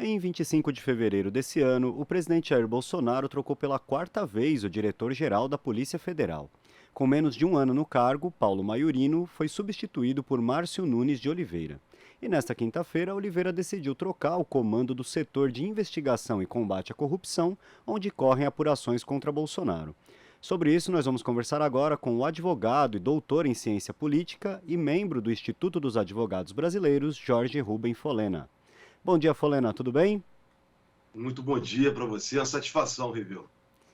Em 25 de fevereiro desse ano, o presidente Jair Bolsonaro trocou pela quarta vez o diretor-geral da Polícia Federal. Com menos de um ano no cargo, Paulo Maiorino foi substituído por Márcio Nunes de Oliveira. E nesta quinta-feira, Oliveira decidiu trocar o comando do setor de investigação e combate à corrupção, onde correm apurações contra Bolsonaro. Sobre isso, nós vamos conversar agora com o advogado e doutor em ciência política e membro do Instituto dos Advogados Brasileiros, Jorge Rubem Folena. Bom dia, Folena, tudo bem? Muito bom dia para você, é uma satisfação, Revelo.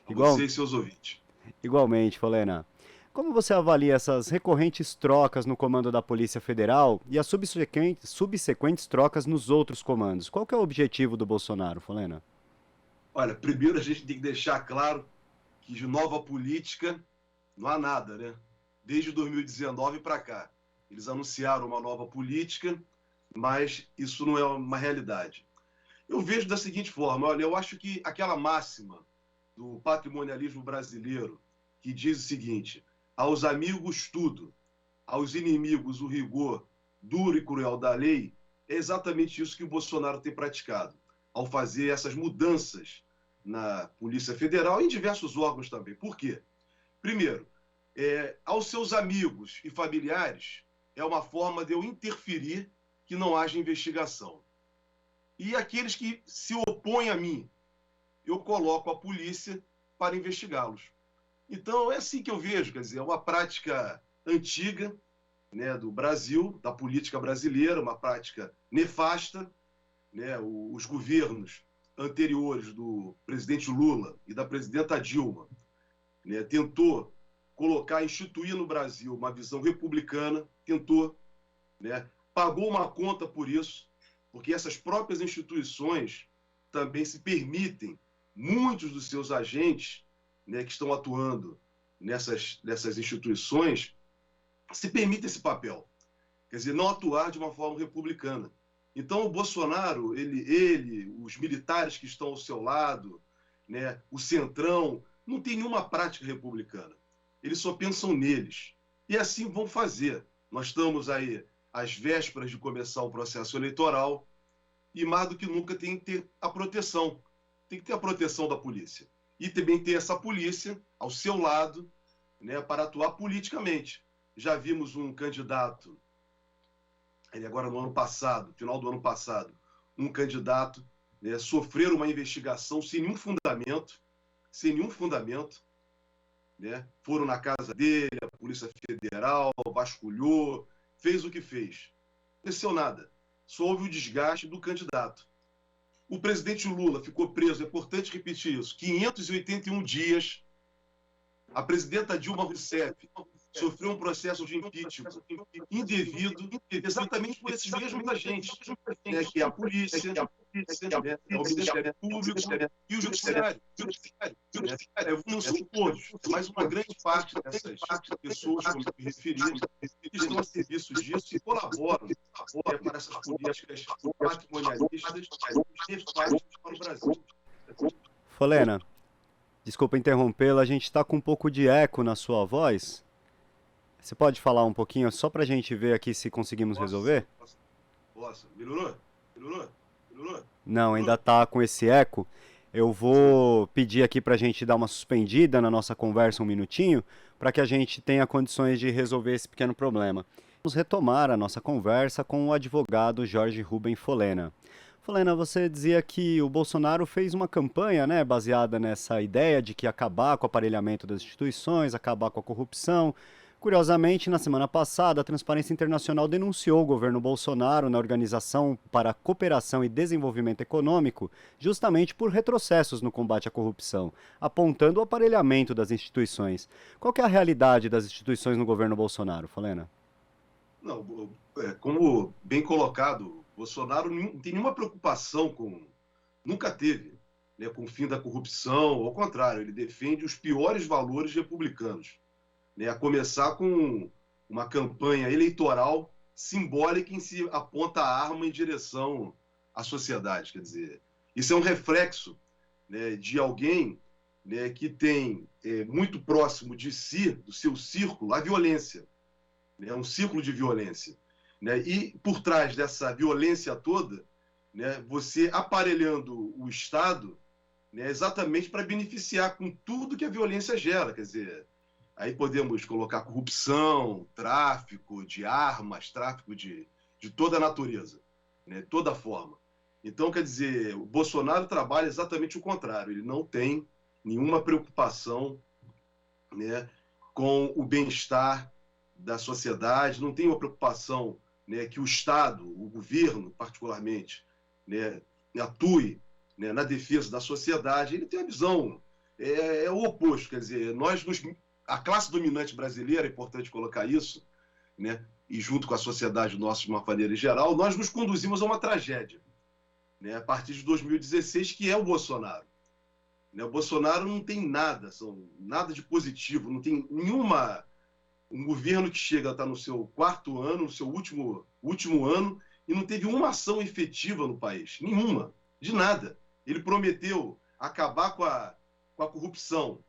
A Igual, você e seus ouvintes. igualmente, Folena. Como você avalia essas recorrentes trocas no comando da Polícia Federal e as subsequentes trocas nos outros comandos? Qual que é o objetivo do Bolsonaro, Folena? Olha, primeiro a gente tem que deixar claro que de nova política não há nada, né? Desde 2019 para cá. Eles anunciaram uma nova política, mas isso não é uma realidade. Eu vejo da seguinte forma, olha, eu acho que aquela máxima do patrimonialismo brasileiro que diz o seguinte: aos amigos tudo, aos inimigos o rigor duro e cruel da lei, é exatamente isso que o Bolsonaro tem praticado, ao fazer essas mudanças na Polícia Federal e em diversos órgãos também. Por quê? Primeiro, aos seus amigos e familiares, é uma forma de eu interferir que não haja investigação. E aqueles que se opõem a mim, eu coloco a polícia para investigá-los. Então, é assim que eu vejo, quer dizer, é uma prática antiga, né, do Brasil, da política brasileira, uma prática nefasta, né? Os governos anteriores do presidente Lula e da presidenta Dilma, né, tentou instituir no Brasil uma visão republicana, tentou, né, pagou uma conta por isso, porque essas próprias instituições também se permitem, muitos dos seus agentes, né, que estão atuando nessas instituições, se permitem esse papel. Quer dizer, não atuar de uma forma republicana. Então, o Bolsonaro, os militares que estão ao seu lado, né, o Centrão, não tem nenhuma prática republicana. Eles só pensam neles. E assim vão fazer. Nós estamos aí às vésperas de começar o processo eleitoral e, mais do que nunca, tem que ter a proteção. Tem que ter a proteção da polícia. E também ter essa polícia ao seu lado, né, para atuar politicamente. Já vimos um candidato, agora no ano passado, final do ano passado, um candidato, né, sofrer uma investigação sem nenhum fundamento, né? Foram na casa dele, a Polícia Federal vasculhou, fez o que fez. Não aconteceu nada. Só houve o desgaste do candidato. O presidente Lula ficou preso, é importante repetir isso, 581 dias. A presidenta Dilma Rousseff sofreu um processo de impeachment indevido, exatamente por esses mesmos agentes, né, que é a polícia, né, é o Ministério Público e o Judiciário. Não são todos, mas uma grande parte dessas pessoas, como eu me referi, que estão a serviço disso e colaboram para essas políticas patrimonialistas nefastas para o Brasil. Folena, desculpa interrompê-la, a gente está com um pouco de eco na sua voz. Você pode falar um pouquinho só para a gente ver aqui se conseguimos resolver? Posso. Melhorou? Não, ainda está com esse eco. Eu vou pedir aqui para a gente dar uma suspendida na nossa conversa um minutinho, para que a gente tenha condições de resolver esse pequeno problema. Vamos retomar a nossa conversa com o advogado Jorge Rubem Folena. Folena, você dizia que o Bolsonaro fez uma campanha, né, baseada nessa ideia de que acabar com o aparelhamento das instituições, acabar com a corrupção. Curiosamente, na semana passada, a Transparência Internacional denunciou o governo Bolsonaro na Organização para a Cooperação e Desenvolvimento Econômico justamente por retrocessos no combate à corrupção, apontando o aparelhamento das instituições. Qual que é a realidade das instituições no governo Bolsonaro, Folena? Não, como bem colocado, Bolsonaro não tem nenhuma preocupação nunca teve, né, com o fim da corrupção. Ao contrário, ele defende os piores valores republicanos, né, a começar com uma campanha eleitoral simbólica em se aponta a arma em direção à sociedade. Quer dizer, isso é um reflexo, né, de alguém, né, que tem muito próximo de si, do seu círculo, a violência. É um círculo de violência, né? E por trás dessa violência toda, né, você aparelhando o Estado, né, exatamente para beneficiar com tudo que a violência gera. Quer dizer, aí podemos colocar corrupção, tráfico de armas, tráfico de toda a natureza, né, toda forma. Então, quer dizer, o Bolsonaro trabalha exatamente o contrário. Ele não tem nenhuma preocupação, né, com o bem-estar da sociedade, não tem uma preocupação, né, que o Estado, o governo particularmente, né, atue, né, na defesa da sociedade. Ele tem a visão, é o oposto. Quer dizer, a classe dominante brasileira, é importante colocar isso, né, e junto com a sociedade nossa de uma maneira geral, nós nos conduzimos a uma tragédia, né, a partir de 2016, que é o Bolsonaro. Né, o Bolsonaro não tem nada, nada de positivo, não tem nenhuma... Um governo que chega a estar no seu 4º ano, no seu último ano, e não teve uma ação efetiva no país. Nenhuma. De nada. Ele prometeu acabar com a corrupção,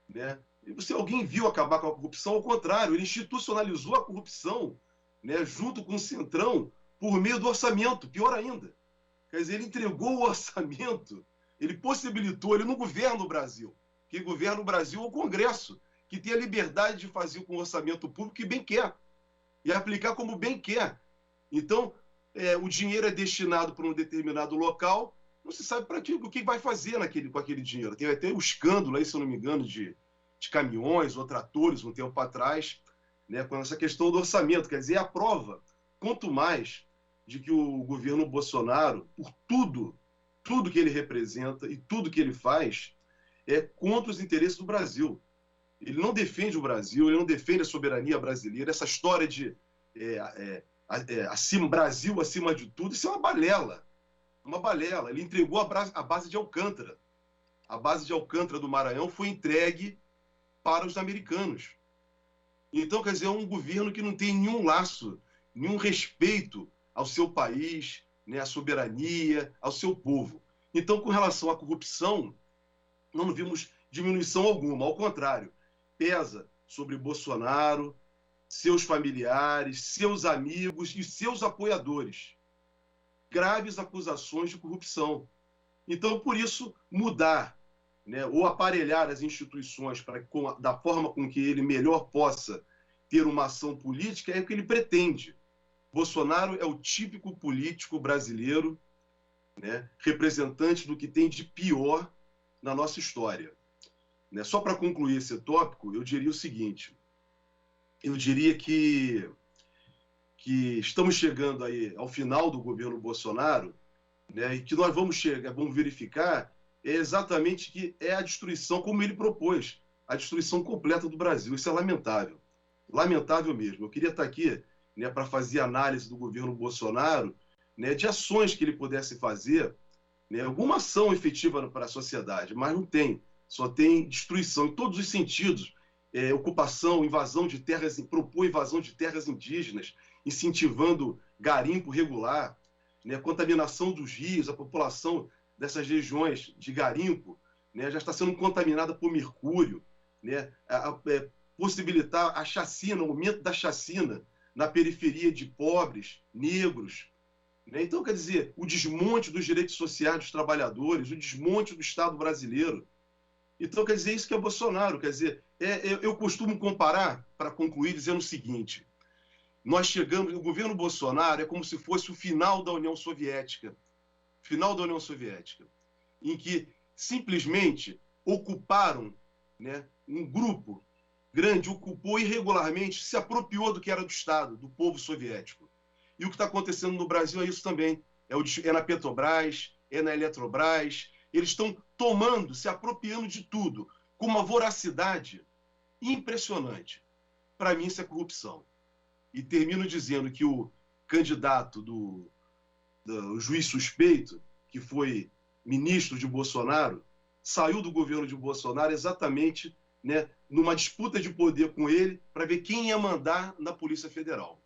né? E se alguém viu acabar com a corrupção, ao contrário, ele institucionalizou a corrupção, né, junto com o Centrão, por meio do orçamento, pior ainda. Quer dizer, ele entregou o orçamento, ele possibilitou, ele não governa o Brasil. Quem governa o Brasil é o Congresso, que tem a liberdade de fazer com o orçamento público que bem quer, e aplicar como bem quer. Então, o dinheiro é destinado para um determinado local, não se sabe para o que vai fazer com aquele dinheiro. Tem até um escândalo aí, se eu não me engano, de caminhões ou tratores, um tempo atrás, né, com essa questão do orçamento. Quer dizer, é a prova, quanto mais, de que o governo Bolsonaro, por tudo que ele representa e tudo que ele faz, é contra os interesses do Brasil. Ele não defende o Brasil, ele não defende a soberania brasileira. Essa história de Brasil acima de tudo, isso é uma balela. Uma balela. Ele entregou a base de Alcântara. A base de Alcântara do Maranhão foi entregue para os americanos. Então, quer dizer, é um governo que não tem nenhum laço, nenhum respeito ao seu país, né, à soberania, ao seu povo. Então, com relação à corrupção, não vimos diminuição alguma. Ao contrário, pesa sobre Bolsonaro, seus familiares, seus amigos e seus apoiadores graves acusações de corrupção. Então, por isso, mudar, né, ou aparelhar as instituições da forma com que ele melhor possa ter uma ação política é o que ele pretende. Bolsonaro é o típico político brasileiro, né, representante do que tem de pior na nossa história. Né? Só para concluir esse tópico, eu diria o seguinte: eu diria que estamos chegando aí ao final do governo Bolsonaro, né, e que nós vamos verificar exatamente que é a destruição, como ele propôs, a destruição completa do Brasil. Isso é lamentável. Lamentável mesmo. Eu queria estar aqui, né, para fazer análise do governo Bolsonaro, né, de ações que ele pudesse fazer, né, alguma ação efetiva para a sociedade, mas não tem. Só tem destruição em todos os sentidos. Ocupação, invasão de terras, propõe invasão de terras indígenas, incentivando garimpo regular, né, contaminação dos rios, a população dessas regiões de garimpo, né, já está sendo contaminada por mercúrio, né, possibilitar a chacina, o aumento da chacina na periferia de pobres, negros. Né? Então, quer dizer, o desmonte dos direitos sociais dos trabalhadores, o desmonte do Estado brasileiro. Então, quer dizer, isso que é Bolsonaro. Quer dizer, eu costumo comparar, para concluir, dizendo o seguinte: nós chegamos, o governo Bolsonaro é como se fosse o final da União Soviética, em que simplesmente ocuparam, né, um grupo grande, ocupou irregularmente, se apropriou do que era do Estado, do povo soviético. E o que está acontecendo no Brasil é isso também. É na Petrobras, é na Eletrobras. Eles estão tomando, se apropriando de tudo, com uma voracidade impressionante. Para mim, isso é corrupção. E termino dizendo que o candidato do juiz suspeito, que foi ministro de Bolsonaro, saiu do governo de Bolsonaro exatamente, né, numa disputa de poder com ele para ver quem ia mandar na Polícia Federal.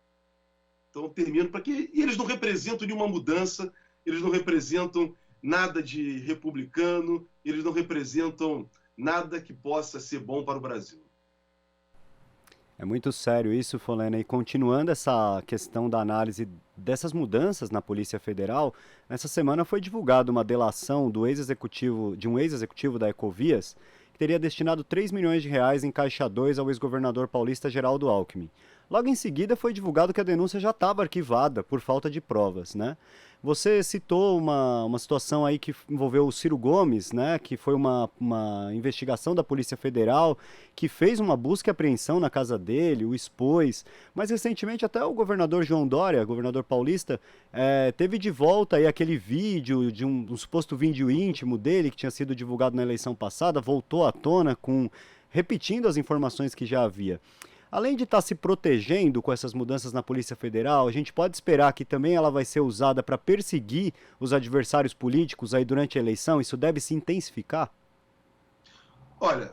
Então, termino para que... E eles não representam nenhuma mudança, eles não representam nada de republicano, eles não representam nada que possa ser bom para o Brasil. É muito sério isso, Folena. E continuando essa questão da análise dessas mudanças na Polícia Federal, nessa semana foi divulgada uma delação do ex-executivo, de um ex-executivo da Ecovias, que teria destinado 3 milhões de reais em Caixa 2 ao ex-governador paulista Geraldo Alckmin. Logo em seguida foi divulgado que a denúncia já estava arquivada por falta de provas, né? Você citou uma situação aí que envolveu o Ciro Gomes, né? Que foi uma investigação da Polícia Federal que fez uma busca e apreensão na casa dele, o expôs. Mas recentemente até o governador João Dória, governador paulista, teve de volta aí aquele vídeo de um suposto vídeo íntimo dele que tinha sido divulgado na eleição passada, voltou à tona repetindo as informações que já havia. Além de estar se protegendo com essas mudanças na Polícia Federal, a gente pode esperar que também ela vai ser usada para perseguir os adversários políticos aí durante a eleição? Isso deve se intensificar? Olha,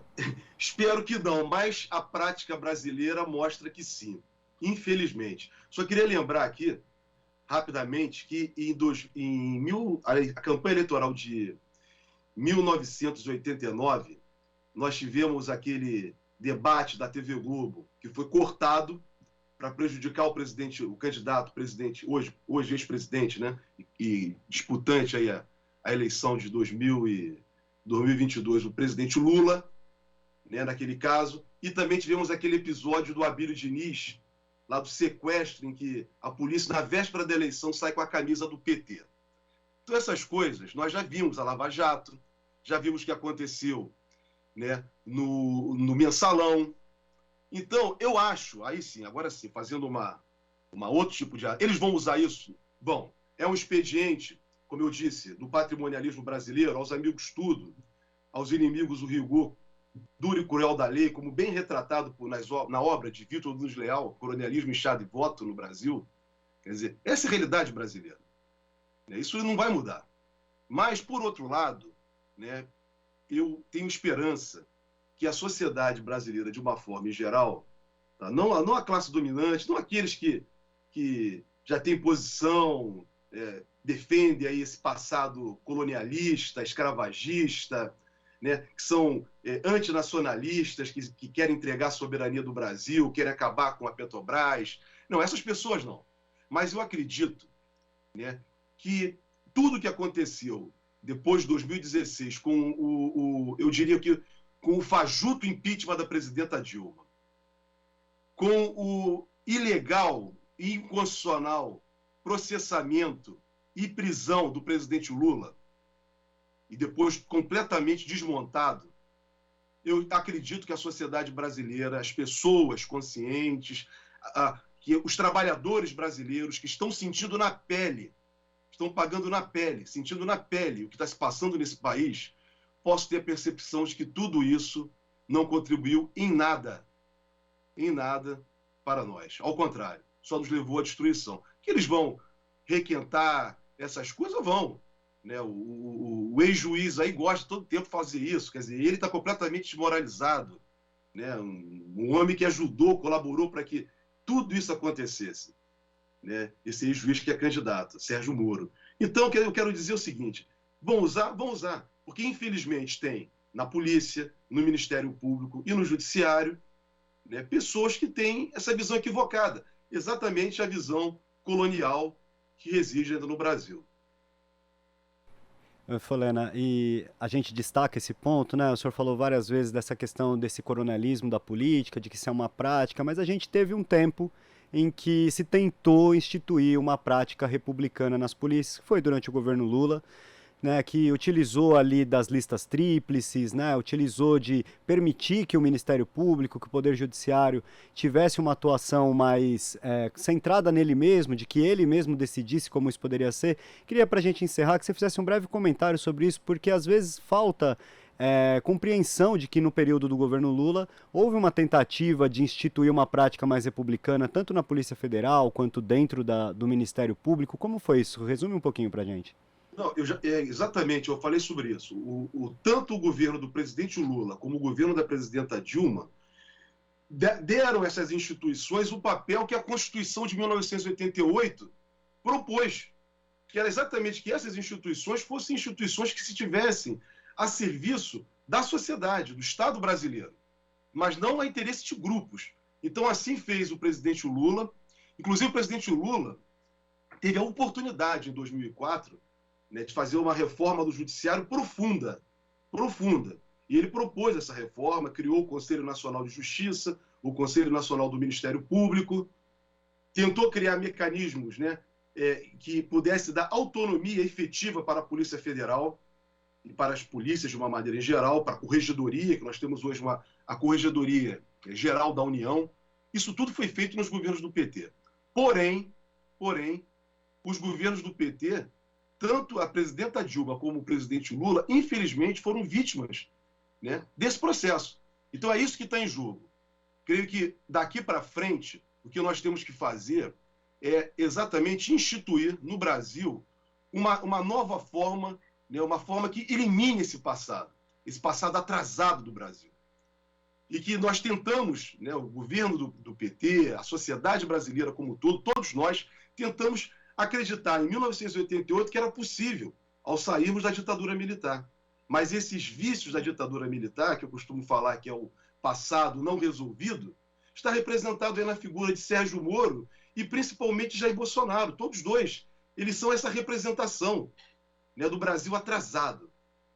espero que não, mas a prática brasileira mostra que sim, infelizmente. Só queria lembrar aqui, rapidamente, que a campanha eleitoral de 1989, nós tivemos aquele debate da TV Globo, que foi cortado para prejudicar o presidente, o candidato presidente, hoje ex-presidente, né? E disputante aí a eleição de 2022, o presidente Lula, né, naquele caso. E também tivemos aquele episódio do Abílio Diniz, lá do sequestro, em que a polícia, na véspera da eleição, sai com a camisa do PT. Então, essas coisas, nós já vimos a Lava Jato, já vimos o que aconteceu, né, no Mensalão. Então, eu acho, aí sim, agora sim, fazendo uma outro tipo de... Eles vão usar isso? Bom, é um expediente, como eu disse, do patrimonialismo brasileiro, aos amigos tudo, aos inimigos o rigor duro e cruel da lei, como bem retratado na obra de Vitor Nunes Leal, Colonialismo, Estado e Voto no Brasil. Quer dizer, essa é a realidade brasileira. Isso não vai mudar. Mas, por outro lado, né, eu tenho esperança que a sociedade brasileira, de uma forma em geral, tá? Não a classe dominante, não aqueles que já têm posição, defendem aí esse passado colonialista, escravagista, né, que são antinacionalistas, que querem entregar a soberania do Brasil, querem acabar com a Petrobras. Não, essas pessoas não. Mas eu acredito, né, que tudo que aconteceu depois de 2016, eu diria que com o fajuto impeachment da presidenta Dilma, com o ilegal e inconstitucional processamento e prisão do presidente Lula, e depois completamente desmontado, eu acredito que a sociedade brasileira, as pessoas conscientes, que os trabalhadores brasileiros que estão sentindo na pele, estão pagando na pele, sentindo na pele o que está se passando nesse país, posso ter a percepção de que tudo isso não contribuiu em nada para nós. Ao contrário, só nos levou à destruição. Que eles vão requentar essas coisas? Vão. Né? O ex-juiz aí gosta todo tempo de fazer isso. Quer dizer, ele está completamente desmoralizado. Né? Um homem que ajudou, colaborou para que tudo isso acontecesse. Né? Esse ex-juiz que é candidato, Sérgio Moro. Então, eu quero dizer o seguinte, vão usar, porque infelizmente tem na polícia, no Ministério Público e no Judiciário, né, pessoas que têm essa visão equivocada, exatamente a visão colonial que reside ainda no Brasil. Folena, e a gente destaca esse ponto, né? O senhor falou várias vezes dessa questão desse coronelismo da política, de que isso é uma prática, mas a gente teve um tempo em que se tentou instituir uma prática republicana nas polícias, que foi durante o governo Lula, né, que utilizou ali das listas tríplices, né, utilizou de permitir que o Ministério Público, que o Poder Judiciário tivesse uma atuação mais centrada nele mesmo, de que ele mesmo decidisse como isso poderia ser. Queria, para a gente encerrar, que você fizesse um breve comentário sobre isso, porque às vezes falta compreensão de que no período do governo Lula houve uma tentativa de instituir uma prática mais republicana, tanto na Polícia Federal quanto dentro do Ministério Público. Como foi isso? Resume um pouquinho para a gente. Não, exatamente, eu falei sobre isso. Tanto o governo do presidente Lula como o governo da presidenta Dilma deram a essas instituições o papel que a Constituição de 1988 propôs, que era exatamente que essas instituições fossem instituições que se tivessem a serviço da sociedade, do Estado brasileiro, mas não a interesse de grupos. Então, assim fez o presidente Lula. Inclusive, o presidente Lula teve a oportunidade, em 2004, né, de fazer uma reforma do judiciário profunda. E ele propôs essa reforma, criou o Conselho Nacional de Justiça, o Conselho Nacional do Ministério Público, tentou criar mecanismos, né, que pudesse dar autonomia efetiva para a Polícia Federal e para as polícias de uma maneira em geral, para a Corregedoria, que nós temos hoje a Corregedoria Geral da União. Isso tudo foi feito nos governos do PT. Porém, os governos do PT, tanto a presidenta Dilma como o presidente Lula, infelizmente, foram vítimas, né, desse processo. Então é isso que está em jogo. Creio que daqui para frente, o que nós temos que fazer é exatamente instituir no Brasil uma nova forma, né, uma forma que elimine esse passado atrasado do Brasil. E que nós tentamos, né, o governo do PT, a sociedade brasileira como um todo, todos nós tentamos acreditar em 1988 que era possível ao sairmos da ditadura militar. Mas esses vícios da ditadura militar, que eu costumo falar que é o passado não resolvido, está representado aí na figura de Sérgio Moro e principalmente Jair Bolsonaro. Todos dois, eles são essa representação, né, do Brasil atrasado.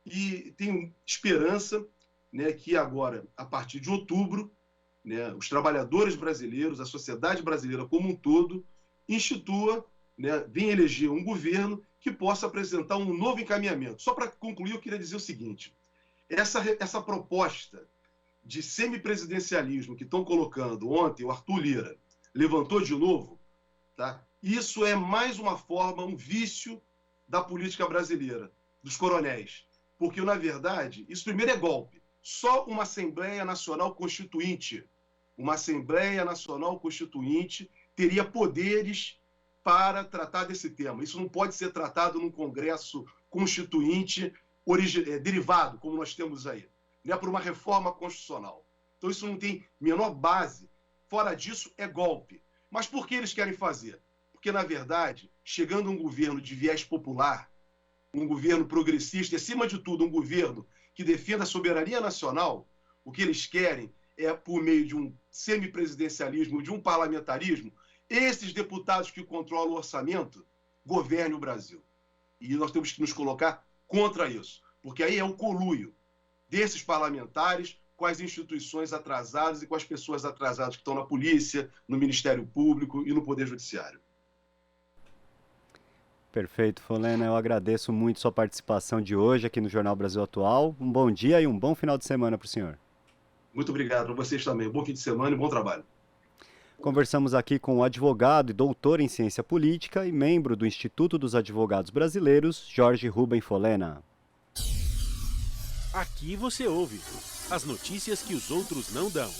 E tenho esperança, né, que agora, a partir de outubro, né, os trabalhadores brasileiros, a sociedade brasileira como um todo, institua, né, venha eleger um governo que possa apresentar um novo encaminhamento. Só para concluir, eu queria dizer o seguinte: essa proposta de semipresidencialismo que estão colocando ontem, o Arthur Lira levantou de novo, tá? Isso é mais uma forma, um vício da política brasileira, dos coronéis. Porque, na verdade, isso primeiro é golpe. Só uma Assembleia Nacional Constituinte, teria poderes para tratar desse tema. Isso não pode ser tratado num Congresso Constituinte derivado, como nós temos aí, né, por uma reforma constitucional. Então isso não tem menor base. Fora disso, é golpe. Mas por que eles querem fazer? Porque, na verdade, chegando um governo de viés popular, um governo progressista e, acima de tudo, um governo que defenda a soberania nacional, o que eles querem é, por meio de um semipresidencialismo, de um parlamentarismo, esses deputados que controlam o orçamento governem o Brasil. E nós temos que nos colocar contra isso, porque aí é o conluio desses parlamentares com as instituições atrasadas e com as pessoas atrasadas que estão na polícia, no Ministério Público e no Poder Judiciário. Perfeito, Folena. Eu agradeço muito sua participação de hoje aqui no Jornal Brasil Atual. Um bom dia e um bom final de semana para o senhor. Muito obrigado para vocês também. Bom fim de semana e bom trabalho. Conversamos aqui com o advogado e doutor em ciência política e membro do Instituto dos Advogados Brasileiros, Jorge Rubem Folena. Aqui você ouve as notícias que os outros não dão.